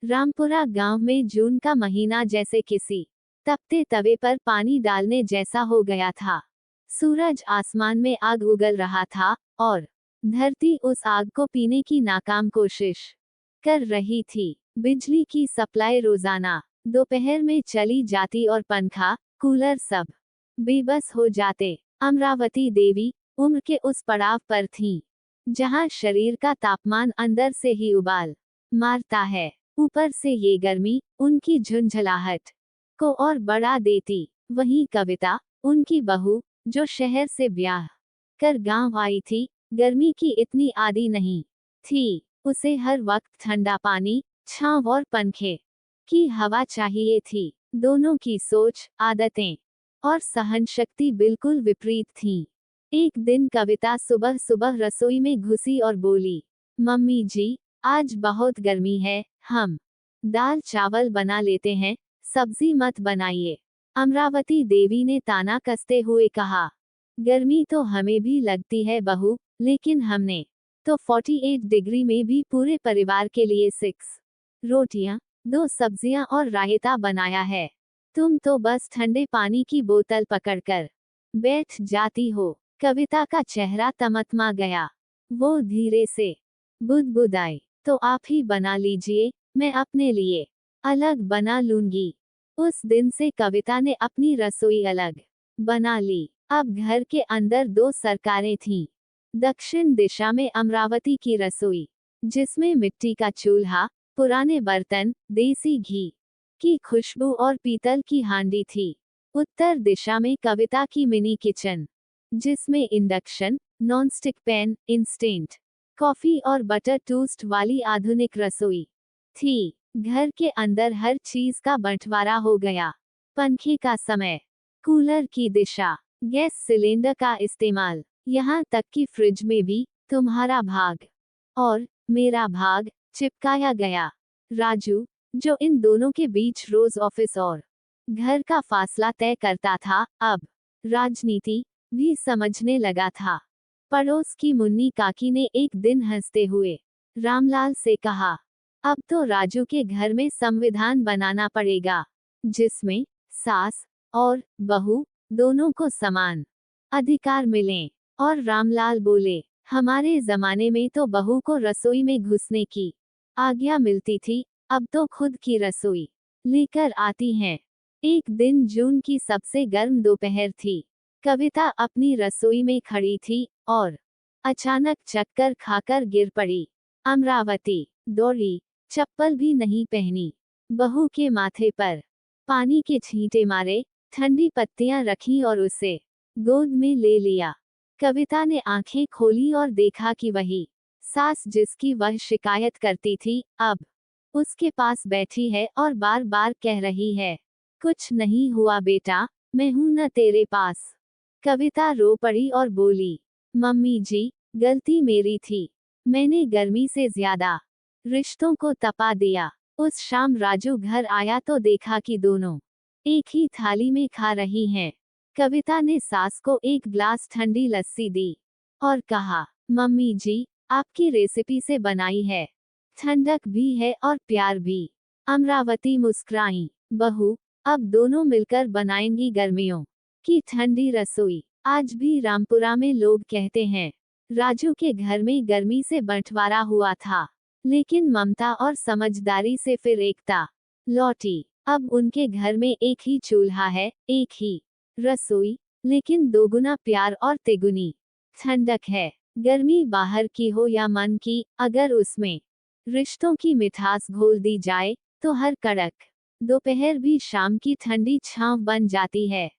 रामपुरा गांव में जून का महीना जैसे किसी तपते तवे पर पानी डालने जैसा हो गया था। सूरज आसमान में आग उगल रहा था और धरती उस आग को पीने की नाकाम कोशिश कर रही थी। बिजली की सप्लाई रोजाना दोपहर में चली जाती और पंखा, कूलर सब बेबस हो जाते। अमरावती देवी उम्र के उस पड़ाव पर थीं, जहां शरीर का तापमान अंदर से ही उबाल मारता है। ऊपर से ये गर्मी उनकी झुंझलाहट को और बढ़ा देती। वहीं कविता, उनकी बहू, जो शहर से ब्याह कर गांव आई थी, गर्मी की इतनी आदी नहीं थी। उसे हर वक्त ठंडा पानी, छांव और पंखे की हवा चाहिए थी। दोनों की सोच, आदतें और सहन शक्ति बिल्कुल विपरीत थीं। एक दिन कविता सुबह सुबह रसोई में घुसी और बोली, मम्मी जी, आज बहुत गर्मी है, हम दाल चावल बना लेते हैं, सब्जी मत बनाइए। अमरावती देवी ने ताना कसते हुए कहा, गर्मी तो हमें भी लगती है बहू, लेकिन हमने तो 48 डिग्री में भी पूरे परिवार के लिए 6 रोटियां, 2 सब्जियां और रायता बनाया है। तुम तो बस ठंडे पानी की बोतल पकड़कर बैठ जाती हो। कविता का चेहरा तमतमा गया। वो धीरे से बुदबुदाई, तो आप ही बना लीजिए, मैं अपने लिए अलग बना लूंगी। उस दिन से कविता ने अपनी रसोई अलग बना ली। अब घर के अंदर 2 सरकारें थीं। दक्षिण दिशा में अमरावती की रसोई, जिसमें मिट्टी का चूल्हा, पुराने बर्तन, देसी घी की खुशबू और पीतल की हांडी थी। उत्तर दिशा में कविता की मिनी किचन, जिसमें induction, nonstick pan, instant coffee और बटर टोस्ट वाली आधुनिक रसोई थी। घर के अंदर हर चीज का बंटवारा हो गया। पंखे का समय, कूलर की दिशा, गैस सिलेंडर का इस्तेमाल, यहाँ तक कि फ्रिज में भी तुम्हारा भाग और मेरा भाग चिपकाया गया। राजू, जो इन दोनों के बीच रोज ऑफिस और घर का फासला तय करता था, अब राजनीति भी समझने लगा था। पड़ोस की मुन्नी काकी ने एक दिन हंसते हुए रामलाल से कहा, अब तो राजू के घर में संविधान बनाना पड़ेगा, जिसमें सास और बहू दोनों को समान अधिकार मिलें। और रामलाल बोले, हमारे जमाने में तो बहू को रसोई में घुसने की आज्ञा मिलती थी, अब तो खुद की रसोई लेकर आती हैं। एक दिन जून की सबसे गर्म दोपहर थी। कविता अपनी रसोई में खड़ी थी और अचानक चक्कर खाकर गिर पड़ी। अमरावती दौड़ी, चप्पल भी नहीं पहनी, बहू के माथे पर पानी के छींटे मारे, ठंडी पत्तियां रखी और उसे गोद में ले लिया। कविता ने आंखें खोली और देखा कि वही सास जिसकी वह शिकायत करती थी, अब उसके पास बैठी है और बार बार कह रही है, कुछ नहीं हुआ बेटा, मैं हूं न तेरे पास। कविता रो पड़ी और बोली, मम्मी जी, गलती मेरी थी, मैंने गर्मी से ज्यादा रिश्तों को तपा दिया। उस शाम राजू घर आया तो देखा कि दोनों एक ही थाली में खा रही हैं। कविता ने सास को एक ग्लास ठंडी लस्सी दी और कहा, मम्मी जी, आपकी रेसिपी से बनाई है, ठंडक भी है और प्यार भी। अमरावती मुस्कुराई, बहू, अब दोनों मिलकर बनाएंगी गर्मियों की ठंडी रसोई। आज भी रामपुरा में लोग कहते हैं, राजू के घर में गर्मी से बंटवारा हुआ था, लेकिन ममता और समझदारी से फिर एकता लौटी। अब उनके घर में एक ही चूल्हा है, एक ही रसोई, लेकिन दोगुना प्यार और तिगुनी ठंडक है। गर्मी बाहर की हो या मन की, अगर उसमें रिश्तों की मिठास घोल दी जाए, तो हर कड़क दोपहर भी शाम की ठंडी छांव बन जाती है।